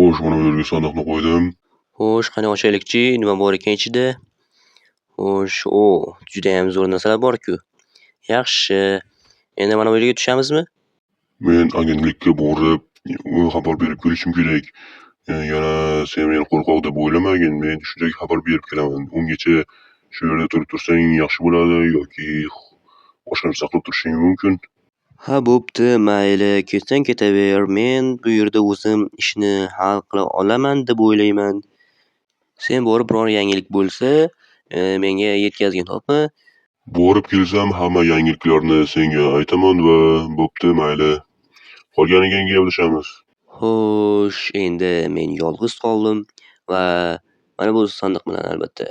Xo'sh, mana bu yerga sandiqni qo'ydim. Xo'sh, qani ochaylikchi, nima bor ekan ichida? Xo'sh, judayam zo'r narsalar bor-ku. Yaxshi. Endi mana bu yerga tushamizmi? Men agentlikka borib, xabar berib kelishim kerak. Yana sen meni qo'rqoq deb o'ylamagin. Men shunchaki xabar berib kelaman. Ungacha shu yerda turib tursang yaxshi bo'ladi yoki boshqa narsa qilib turishing mumkin. Ha, bo'pti, mayli, ketsang ketaver. Men bu yerda o'zim ishni hal qila olaman deb o'ylayman. Sen borib biror yangilik bo'lsa, menga yetkazgin, xo'pmi? Borib kelsam hamma yangiliklarni senga aytaman va bo'pti, mayli. Qolganiga keyin gaplashamiz. Xo'sh, endi men yolg'iz qoldim va mana bu sandiq bilan albatta.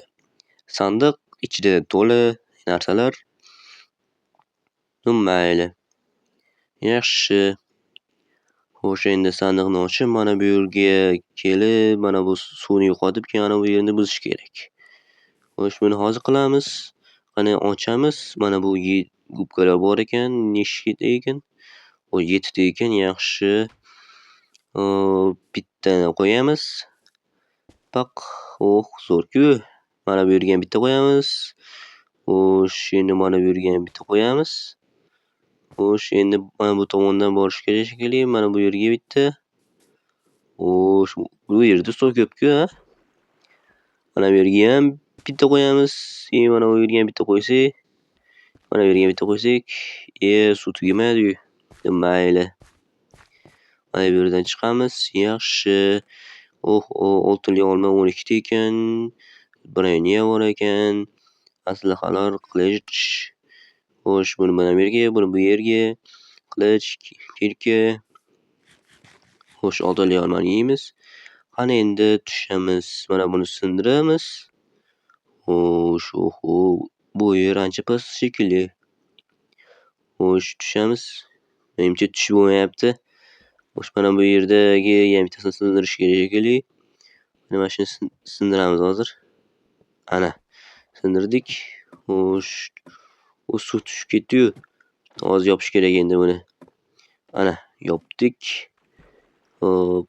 Sandiq ichida to'la narsalar. Mayli. Yaxshi. Xo'sh, endi sandiqni ochib, mana bu yerga kelib, mana bu suvni yo'qotib, keyin mana bu yerni buzish kerak. Xo'sh, buni hozir qilamiz. Qani ochamiz. Mana bu gubkalar bor ekan. Nechta ekan? 7 ta ekan. Yaxshi. Bittani qo'yamiz. Paq. Zo'r-ku. Mana bu yerga ham bitta qo'yamiz. Xo'sh, endi mana bu yerga ham bitta qo'yamiz. Xo'sh, endi mana bu tomondan borish kerak shekilli. Mana bu yerga bitta. Xo'sh, bu yerda suv ko'p-ku, ha? Mana bu yerga ham bitta qo'yamiz. Mana bu yerga ham bitta qo'ysak. Mana bu yerga ham bitta qo'ysak. Suv tugamadi-yu. Mayli. Mana bu yerdan chiqamiz. Yaxshi. Oltinli olma 12 ta ekan. Bronniya bor ekan. Aslahalar, qilich. Xo'sh, buni mana bu yerga, buni bu yerga. Qilich, kirka. Xo'sh, oltinli olmani yeymiz. Qani endi tushamiz. Mana buni sindiramiz. Xo'sh, bu yer ancha past shekilli. Xo'sh, tushamiz. Menimcha tushib bo'lmayapti. Xo'sh, mana bu yerdagi ham bittasini sindirish kerak shekilli. Mana shuni sindiramiz hozir. Ana, sindirdik. Xo'sh, suv tushib ketdi-yu. Hozir yopish kerak endi buni. Ana, yopdik. Xo'p,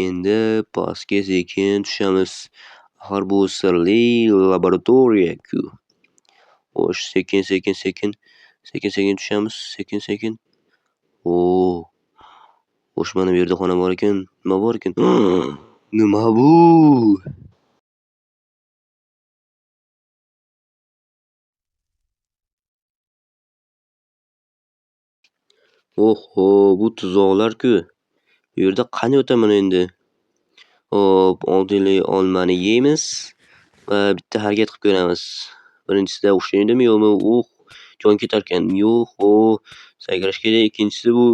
endi pastga sekin tushamiz. Axir bu sirli laboratoriya-ku. Xo'sh, sekin tushamiz. Sekin. Xo'sh, mana bu yerda xona bor ekan. Nima bor ekan? Nima bu? Bu tuzoqlar-ku. Bu yerda qani o'taman endi? Xo'p, oltinli olmani yeymiz va bitta harakat qilib ko'ramiz. Birinchisida o'xshaydimi yo'qmi? Jon ketarkan. Yo'q, sakrash kerak. Ikkinchisi bu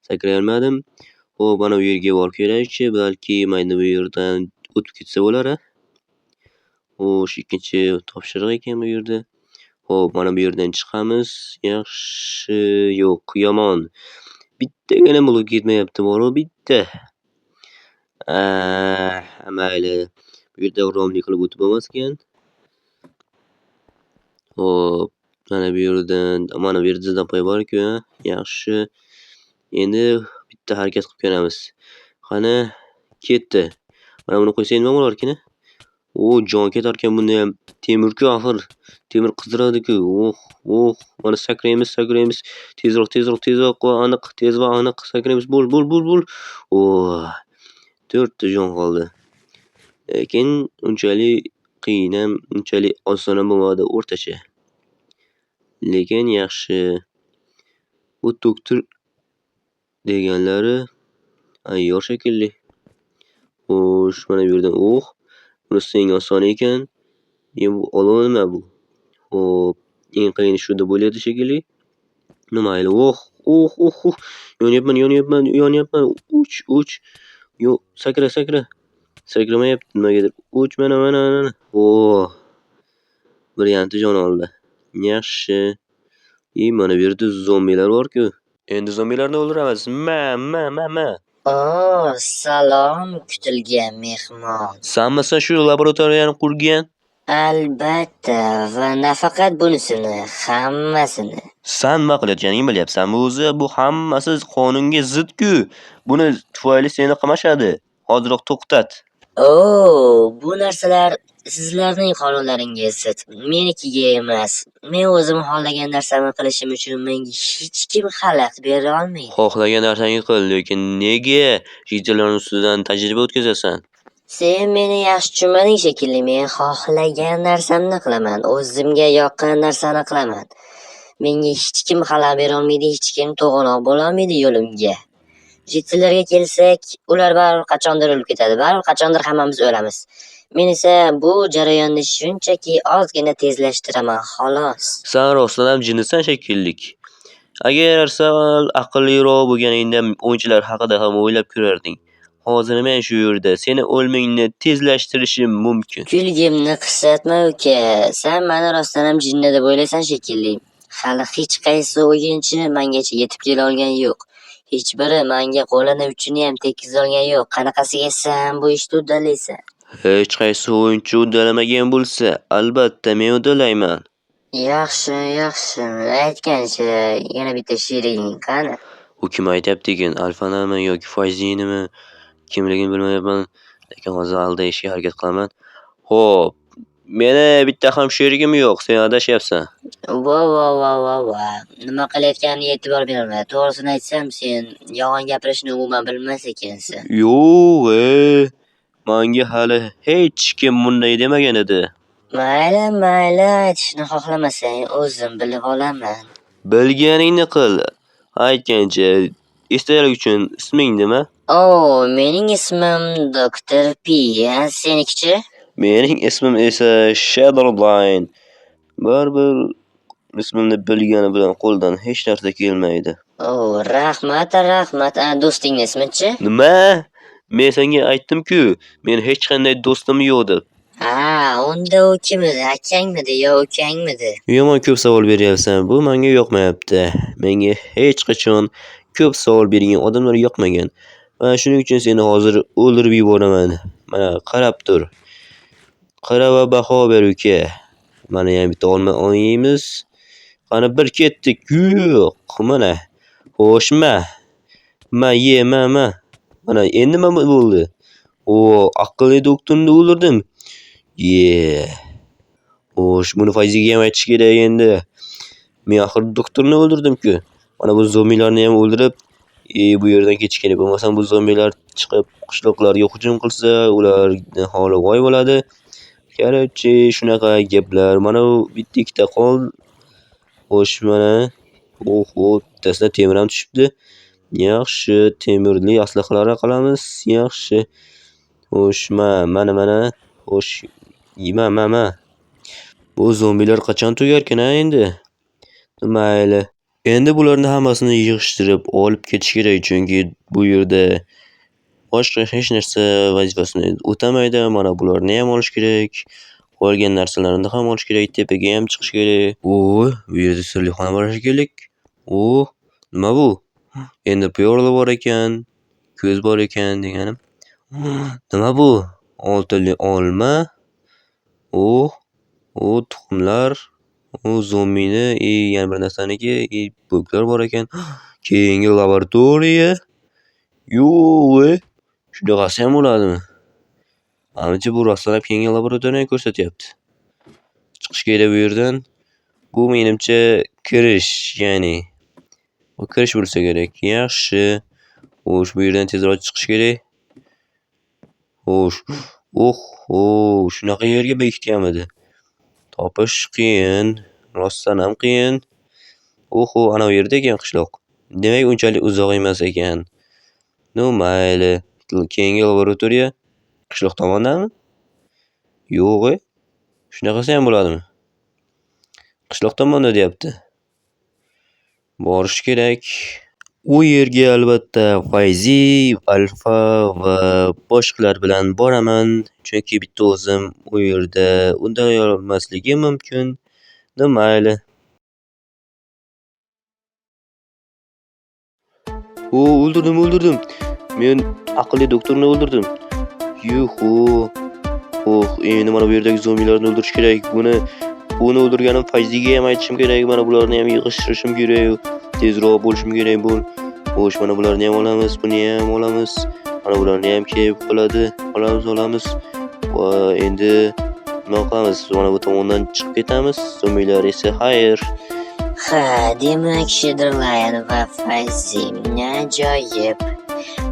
sakray olmadim. Xo'p, mana bu yerga borib kerak-chi, balki mayda bu yerdan o'tib ketsa bo'lar-a. Xo'sh, ikkinchi topshiriq ekan bu yerda. Xo'p, mana bu yerdan chiqamiz. Yaxshi, yo'q, yomon. Bittagina bo'lib ketmayapti, bor bitta. Mayli. Bu yerda romli qilib o'tib bo'lmaskan. Xo'p, mana bu yerda zapoy bor-ku, yaxshi. Endi bitta harakat qilib ko'ramiz. Qani, ketdi. Mana buni qo'ysak nima bo'lar ekan? Jon ketarkan bunda ham. Temir-ku axir. Temir qizdiradi-ku. Mana sakraymiz. Tezroq va aniq. Sakraymiz. Bo'l. 4 ta jon qoldi. Lekin unchalik qiyin ham, unchalik oson ham bo'lmadi, o'rtacha. Lekin yaxshi. Bu doktor deganlari ayyor shekilli. Xo'sh, mana bu yerdan bunisi eng oson ekan. Bu olov nima bu? Xo'p, eng qiyini shu deb o'yladi shekilli. Mayli. Yonyapman. Uch. Yo'q, sakra. Sakramayapti nimagadir. Uch mana. Bir yarimta jon oldi. Yaxshi. Mana bu yerda zombilar bor-ku. Endi zombilarni o'ldiramiz. Salom, kutilgan mehmon. Sanmisan shu laboratoriyani qurgan? Albatta, va nafaqat bunisini, hammasini. Sen nima qilayotganingni bilyapsanmi o'zi? Bu hammasi qonunga zid-ku. Buni tufayli seni qamashadi. Hoziroq to'xtat. Bu narsalar sizlarning qonunlaringiz zid, menikiga emas. Men o'zim xohlagan narsamni qilishim uchun menga hech kim xalaqit bera olmaydi. Xohlagan narsangni qil, lekin nega jiydalarning ustidan tajriba o'tkazasan? Sen meni yaxshi tushunmading shekilli. Men xohlagan narsamni qilaman, o'zimga yoqqan narsani qilaman. Menga hech kim xalaqit bera olmaydi, hech kim to'g'anoq bo'la olmaydi yo'limga. Jitlarga kelsak, ular baribir qachondir o'lib ketadi, baribir qachondir hammamiz o'lamiz. Men esa bu jarayonni shunchaki ozgina tezlashtiraman, xolos. Sen rostdan ham jinnisan shekilli. Agar sal aqlliroq bo'lganingda o'yinchilar haqida ham o'ylab ko'rarding. Hozir men shu yerda seni o'lmingni tezlashtirishim mumkin. Kulgimni qisatma uka. Sen meni rostdan ham jinni deb o'ylaysan shekilli. Hali hech qaysi o'yinchi mengacha yetib kela olgani yo'q. Hech biri menga qo'lini uchini ham tekkiza olgani yo'q. Qanaqasiga sen bu ishni uddalaysan? Hech qaysi o'yinchi uddalamagan bo'lsa, albatta men uddalayman. Yaxshi, aytgancha yana bitta sheriging qani? U kim aytyapti ekan? Alfanami yoki Fayzinimi? Kimligini bilmayapman, lekin hozir aldashga harakat qilaman. Xo'p, meni bitta ham sherigim yo'q, sen adashyapsan. Va. Nima qilayotganingga e'tibor berma. To'g'risini aytsam, sen yolg'on gapirishni umuman bilmas ekansan. Yo'q, menga hali hech kim bunday demagan edi. Mayli, aytishni xohlamasang o'zim bilib olaman. Bilganingni qil. Aytgancha, esdalik uchun isming nima? Mening ismim Dr. P. Senikichi? Mening ismim esa Shadowline. Baribir ismimni bilgani bilan qo'ldan hech narsa kelmaydi. Rahmat. Do'stingning ismi-chi? Nima? Men senga aytdim-ku, men hech qanday do'stim yo'q deb. Unda u kim edi? Akangmidi yo ukangmidi? Yomon ko'p savol beryapsan. Bu menga yoqmayapti. Menga hech qachon ko'p savol bergan odamlar yoqmagan. Mana shuning uchun seni hozir o'ldirib yuboraman. Mana qarab tur. Qara va baho ber uka. Mana yana bitta olma o'ynaymiz. Qani bir ketdik. Yo'q, mana. Xo'shma. Ma. Mana endi nima bo'ldi? Aqlli doktorni o'ldirdim. Xo'sh, buni Fayziga ham aytish kerak endi. Men axir doktorni o'ldirdim-ku. Mana bu zombilarni ham o'ldirib, bu yerdan ketish kerak. Bo'lmasam bu zombilar chiqib qishloqlarga hujum qilsa, ularning holi voy bo'ladi. Короче, shunaqa gaplar. Mana u bitta ikkita qol. Xo'sh, mana. Bittasidan temir ham tushibdi. Yaxshi, temirli aslahalar qilamiz. Yaxshi. Xo'sh, mana. Xo'sh, ma. Bu zombilar qachon tugarkan endi? Mayli. Endi bularni hammasini yig'ishtirib olib ketish kerak, chunki bu yerda boshqa hech narsa vazifasini o'tamaydi. Mana bularni ham olish kerak. Qolgan narsalarni ham olish kerak, tepaga ham chiqish kerak. Bu yerda sirli xona bor ekan. Nima bu? Endi piyola bor ekan, ko'z bor ekan deganim. Nima bu? Oltili olma. Tuxumlar. Zombini, yana bir narsaniki, bo'klar bor ekan. Keyingi laboratoriya. Yo'q, shunaqasi ham bo'ladimi? Menimcha bu rostlanib keyingi laboratoriyani ko'rsatyapti. Chiqish kerak bu yerdan. Bu menimcha kirish, ya'ni bu kirish bo'lsa kerak. Yaxshi. Xo'sh, bu yerdan tezroq chiqish kerak. Xo'sh. Shunaqa yerga bekitganmidi? Topish qiyin, rostdan ham qiyin. Ana u yerda ekan qishloq. Demak, unchalik uzoq emas ekan. Mayli. Keyingi laboratoriya qishloq tomondami? Yo'q, shunaqasi ham bo'ladimi? Qishloq tomonda deyapti. Borish kerak. U yerga albatta Fayzi, Alfa va boshqalar bilan boraman, chunki bitta o'zim u yerda undalay olmasligim mumkin. Mayli. O'ldirdim. Men aqlli doktorni o'ldirdim. endi mana bu yerdagi zombilarni o'ldirish kerak. Buni o'ldirganim Fayziga ham aytishim kerak. Mana bularni ham yig'ishtirishim kerak. Tezroq bo'lishim kerak bu. Xo'sh, mana bularni ham olamiz, buni ham olamiz. Mana bularni ham kelib qoladi. Olamiz. Va endi nima qilamiz? Mana bu tomondan chiqib ketamiz. Zombilar esa xayr. Ha, demak Shidrlayn va Fayzing ajoyib.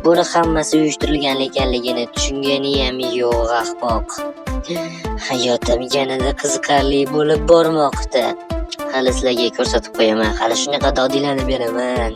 Buni hammasi uyushtirilgan ekanligini tushungani ham yo'q ahmoq. Hayotim yanada qiziqarli bo'lib bormoqda. Hali sizlarga ko'rsatib qo'yaman. Hali shunaqa dodilani beraman.